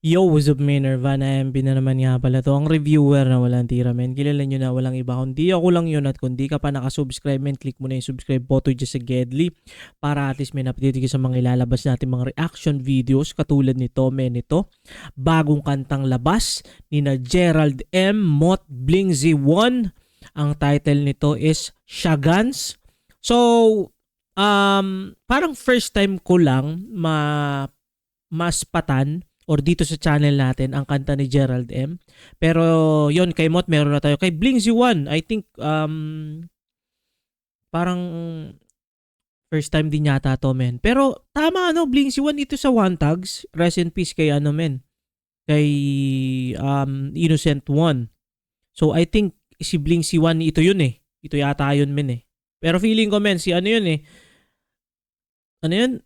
Yo, what's up, men? Nirvana MP na naman nga pala to. Ang reviewer na walang tira, men. Kilala nyo na walang iba. Kundi ako lang yun, at kung di ka pa nakasubscribe, men, click mo na yung subscribe button dyan sa Gedli para at least may update ka sa mga ilalabas natin mga reaction videos katulad nito, men. Ito, bagong kantang labas ni na Gerald M. Mot Bling Z1. Ang title nito is Shagans. So, parang first time ko lang maspatan or dito sa channel natin ang kanta ni Gerald M. Pero yon, kay Mot meron na tayo. Kay Bling Z1, I think parang first time din yata to, men. Pero tama, Bling Z1 ito sa One Tags. Rest in peace kay men. Kay Innocent One. So I think si Bling Z1 ito yun eh. Ito yata yun, men eh. Pero feeling ko, men, si yun eh. Ano yun?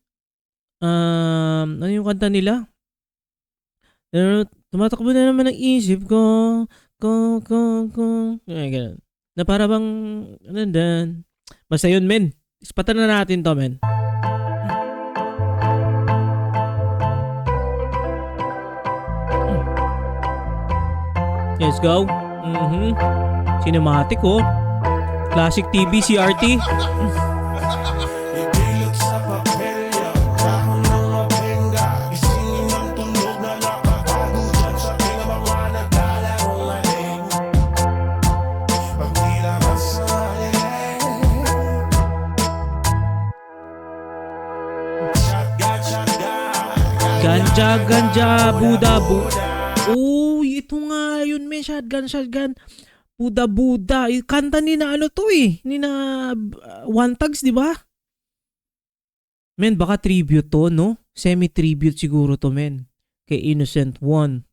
Ano yung kanta nila? Tumatakbo na naman ang isip ko. Ay, ganun. Na para bang, dan. Basta yun, men. Ispatan na natin to, men. Let's go. Cinematic, oh. Classic TV, CRT. Ganja, Buda. Uy, ito nga yun, may shotgun. Buda. Kanta ni na ano to eh. Ni na One Tags, di ba? Men, baka tribute to, no? Semi-tribute siguro to, men. Kay Innocent One.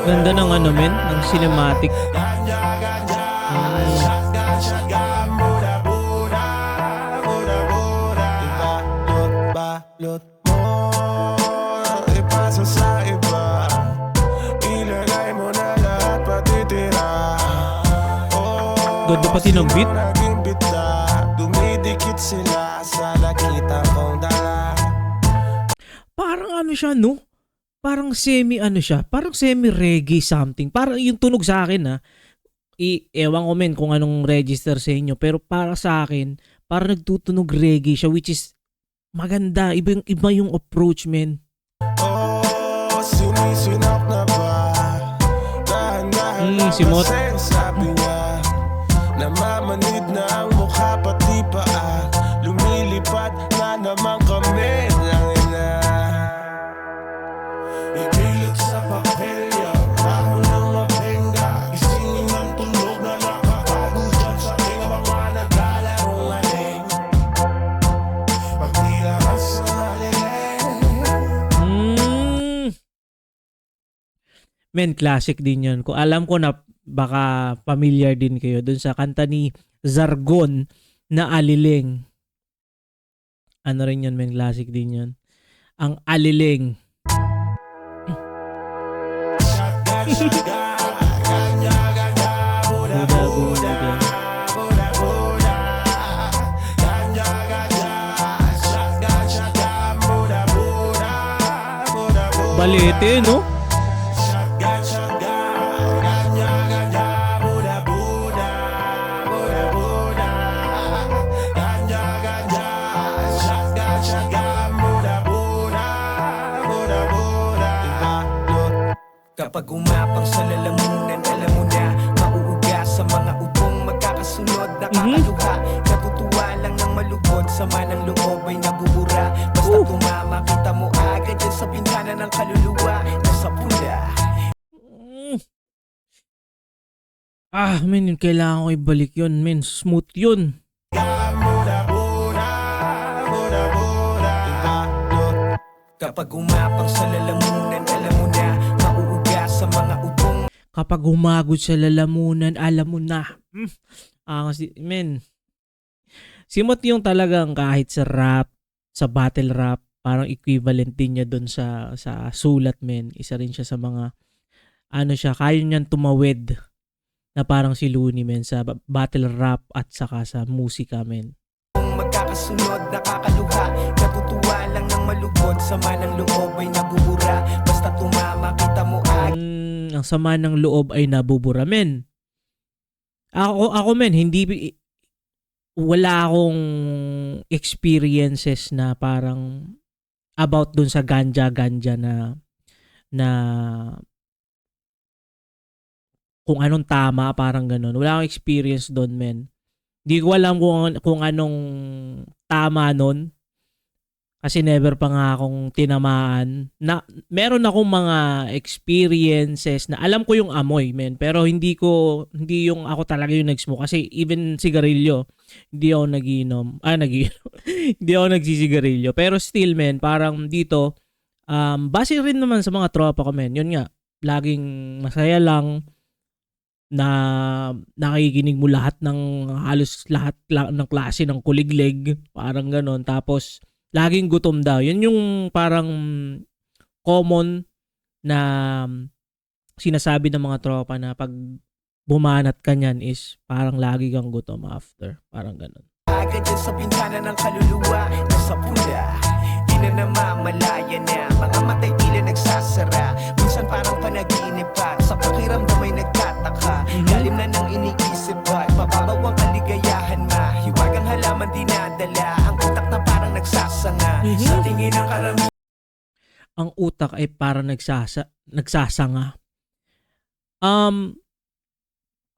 Ganda ng men, ng cinematic. Ipasa sa iba, ilagay mo na lahat patitira. Ganda pati ng beat. Dumidikit sila sa nakita kong dala. Parang ano siya, no? Parang parang semi-reggae something. Parang yung tunog sa akin, ewan ko, men, kung anong register sa inyo. Pero para sa akin, parang nagtutunog reggae siya, which is maganda. Iba yung approach, men. Sinisinap na ba? Dahan-dahan si Mot. Sabi niya, namamanid na ang mukha pati paa. Lumilipad na naman kami ng ina. Ibilog sa papel yung dahon ng mabenga. Isingin ng tunog na nakakagugan sa aking mga naglalarong aling. Pagtila ka sa maliling. Men, classic din yun. Kung alam ko na baka familiar din kayo dun sa kanta ni Zargon na Aliling. Ano rin yun, men, classic din yun. Ang Aliling. Balete, no? Kapag umapang sa lalamunan, alam mo na, mauuga sa mga ubong magkakasunod, nakakaluha. Natutuwa lang ng malugod, sama ng loob ay nabubura. Basta tumama, kita mo agad yan sa bintana ng kaluluwa. Nasa pula. Men, kailangan ko ibalik yun, men. Smooth yun. Kapag umapang sa lalamunan, alam mo na, mauuga sa mga ubong. Kapag humagod sa lalamunan, alam mo na. Men, si Mot yung talagang kahit sa rap, sa battle rap, parang equivalent din niya doon sa sulat, men. Isa rin siya sa mga ano siya, kaya niyan tumawid na parang si Looney, men, sa battle rap at saka sa musika, men. Magkakasunod, nakakaluha. Natutuwa lang ng malugod. Sama ng loob ay nabubura. Basta tumama, kita mo ay Ang sama ng loob ay nabubura, men. Ako men, wala akong experiences na parang about dun sa ganja na kung anong tama, parang ganun. Wala akong experience doon, men. Di ko alam kung anong tama nun. Kasi never pa nga akong tinamaan. Meron akong mga experiences na alam ko yung amoy, men. Pero hindi yung ako talaga yung nag-smoke. Kasi even sigarilyo, hindi ako nagiinom. Hindi ako nagsisigarilyo. Pero still, men, parang dito, base rin naman sa mga tropa ko, men. Yun nga, laging masaya lang na nakikinig mo halos lahat ng klase ng kuliglig, parang ganon. Tapos laging gutom daw. Yun yung parang common na sinasabi ng mga tropa na pag bumanat ka niyan is parang lagi kang gutom after. Parang ganon. agad dyan sa bintana ng kaluluwa. Nasa pula, di na namamalaya na. Mga matay tila nagsasara. Minsan parang panaginip pa. Sa pakiramdam ay nagtataka. Lalim na ng iniisip at mababaw ang kaligayahan ma. Hiwagang halaman dinadala. Ang utak na parang nagsasanga. Sa tingin ng karamihan, Ang utak ay parang nagsasanga.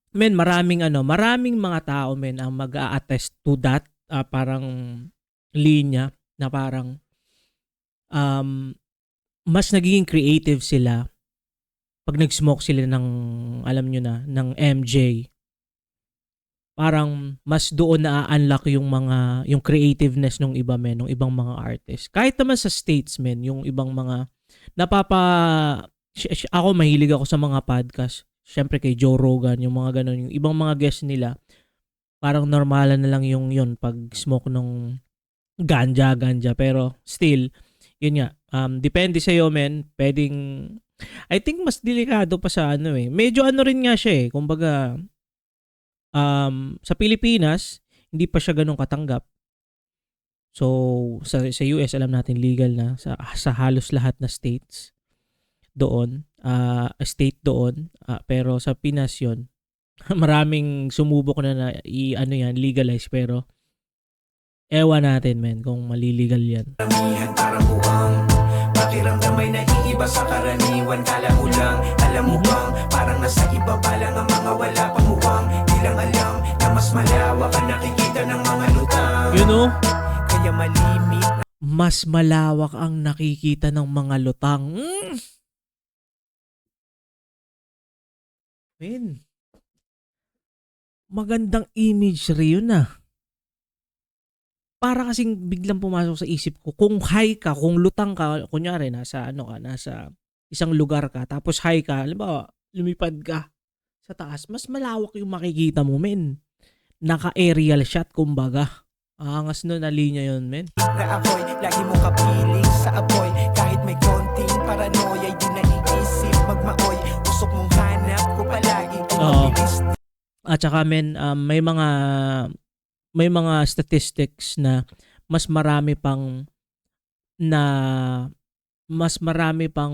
Men, maraming mga tao, men, ang mag-a-attest to that, parang linya na parang mas nagiging creative sila pag nag-smoke sila ng, alam nyo na, ng MJ. Parang mas doon na-unlock yung creativeness ng iba, men, ng ibang mga artists. Kahit naman sa States, men, yung ibang mga ako mahilig ako sa mga podcast. Siyempre kay Joe Rogan, yung mga ganun, yung ibang mga guests nila, parang normalan na lang yung yun pag smoke ng ganja. Pero still, yun nga, depende sa'yo, men. Pwedeng, I think mas delikado pa sa medyo rin nga siya kumbaga, sa Pilipinas, hindi pa siya ganun katanggap. So, sa US, alam natin legal na sa halos lahat na states doon, state doon, pero sa Pinas yun, maraming sumubok na legalize, pero ewan natin, men, kung maliligal yan. parang buwang. Pakiramdam ay naiiba sa karaniwan. Kala mo lang, alam mo bang parang nasa ibaba lang ang mga wala pang muwang. Di lang alam na mas malawak ang nakikita ng mga lutang. You know? Kaya malimit na Mas malawak ang nakikita ng mga lutang. Men, magandang imagery yun Para kasing biglang pumasok sa isip ko, kung high ka, kung lutang ka, kunyari nasa isang lugar ka, tapos high ka, halimbawa, lumipad ka sa taas, mas malawak yung makikita mo, men. Naka-aerial shot, kumbaga. Angas nun na linya yun, men. na ako'y lagi mo kapiling sa apoy. Kahit may konting paranoia, di naiisip magmaoy. Usok mong hanap ko palagi kung Oo. mabilis. At saka, men, may mga statistics na mas marami pang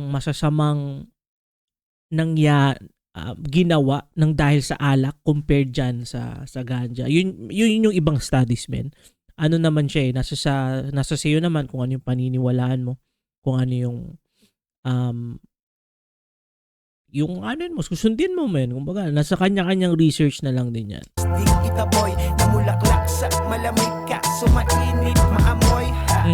masasamang ginawa ng dahil sa alak compared dyan sa ganja. Yun yung ibang studies, men. Ano naman siya nasa sa'yo naman kung ano yung paniniwalaan mo, kung ano yung mo, susundin mo, men. Kumbaga, nasa kanya-kanyang research na lang din yan. Di itaboy na mulaklak sa malamig ka. So mainit, maamoy ha.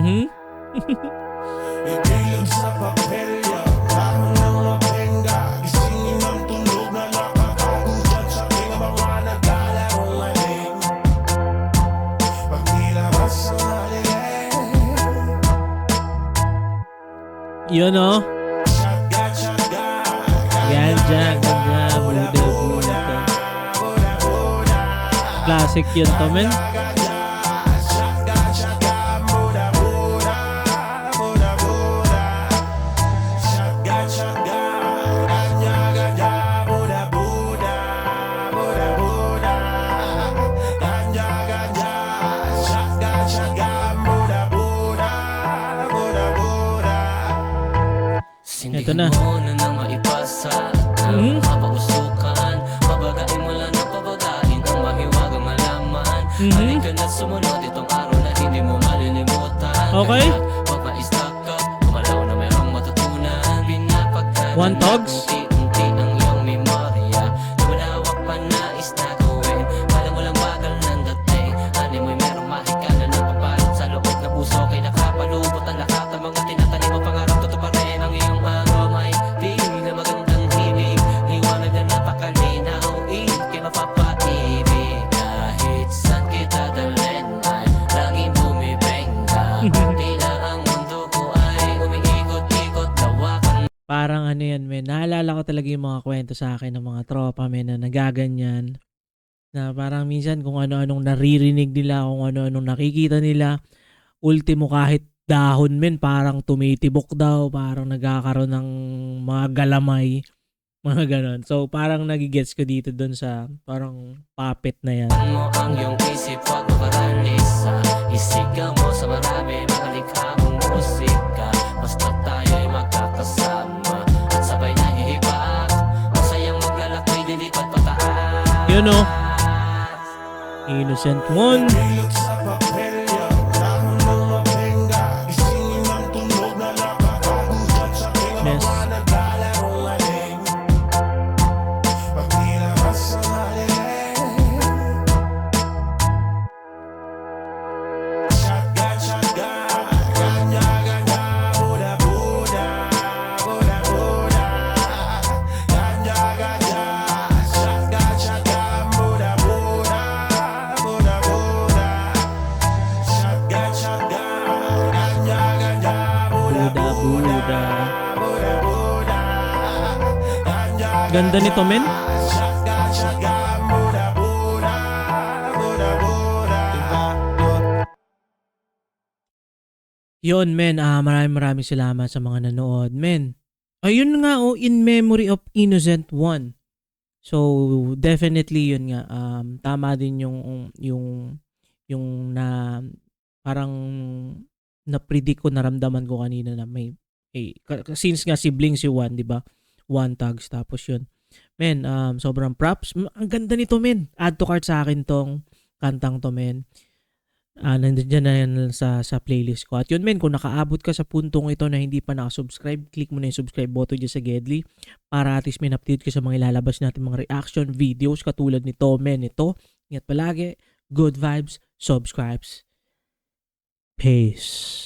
Ibilog sa papelya, parang ng mapenga. Isingin ng tunog na nakatago dyan sa aking mga naglalaro ngayon. Pag nilabas ang halilig, Yun, tsaga, tsaga. Ganja, buda. Classic yun to, men. Ito na. Sindihan mo na nang maipasa at Mhm. mapausukan. Pabagain mo lang ng pabagain ang mahiwagang malaman. Mhm. Halika na't sumunod itong araw na hindi mo malilimutan. Okay. Kaya wag ma-stuck up, gumalaw na merong matutunan. Pinapagdaanan One na Togs. unti-unti ang iyong memorya. Lumalawak pa nais na gawin. Kala mo lang bagal ng dating. Ani mo'y merong mahikalan na papalit sa loob na puso. Kay nakapalubot ang lahat ng mga tinatanim mo pangarap. Totoo pa rin ang iyong araw. May piling na magandang himig. Liwanag na napakalinaw. Kay mapapaibig. Kahit saan kita dalhin ay laging bumibengga. Tila ang mundo ko ay umiikot-ikot. Lawakan Parang ano yan, men. Naalala ko talaga yung mga kwento sa akin ng mga tropa, men, na nagaganyan. Na parang minsan kung ano-anong naririnig nila, kung ano-anong nakikita nila, ultimo kahit dahon, men, parang tumitibok daw, parang nagkakaroon ng mga galamay, mga ganon. So, parang nagigets ko dito doon sa parang puppet na yan. mo ang iyong isip, wag maparalisa. Isigaw mo sa marami, makalikha mong musika. Basta tayo'y magkakasama at sabay na hihibak. Masayang maglalakbay, lilipat pataas. Yun o, Innocent One. Yes. Buda. Ganda nito, men. Yun, men. Maraming salamat sa mga nanood, men. Ayun nga, in memory of Innocent One. So, definitely yun nga. Tama din yung na parang na-predict ko, naramdaman ko kanina na may since nga sibling si Juan, di ba? One Togs, tapos yun. Men, sobrang props. Ang ganda nito, men. Add to cart sa akin tong kantang to, men. Nandiyan na yan sa playlist ko. At yun, men, kung nakaabot ka sa puntong ito na hindi pa nakasubscribe, click mo na yung subscribe button dyan sa Gedli para at least may update ka sa mga ilalabas natin mga reaction videos katulad nito, men. Ito, ingat palagi, good vibes, subscribes. Peace.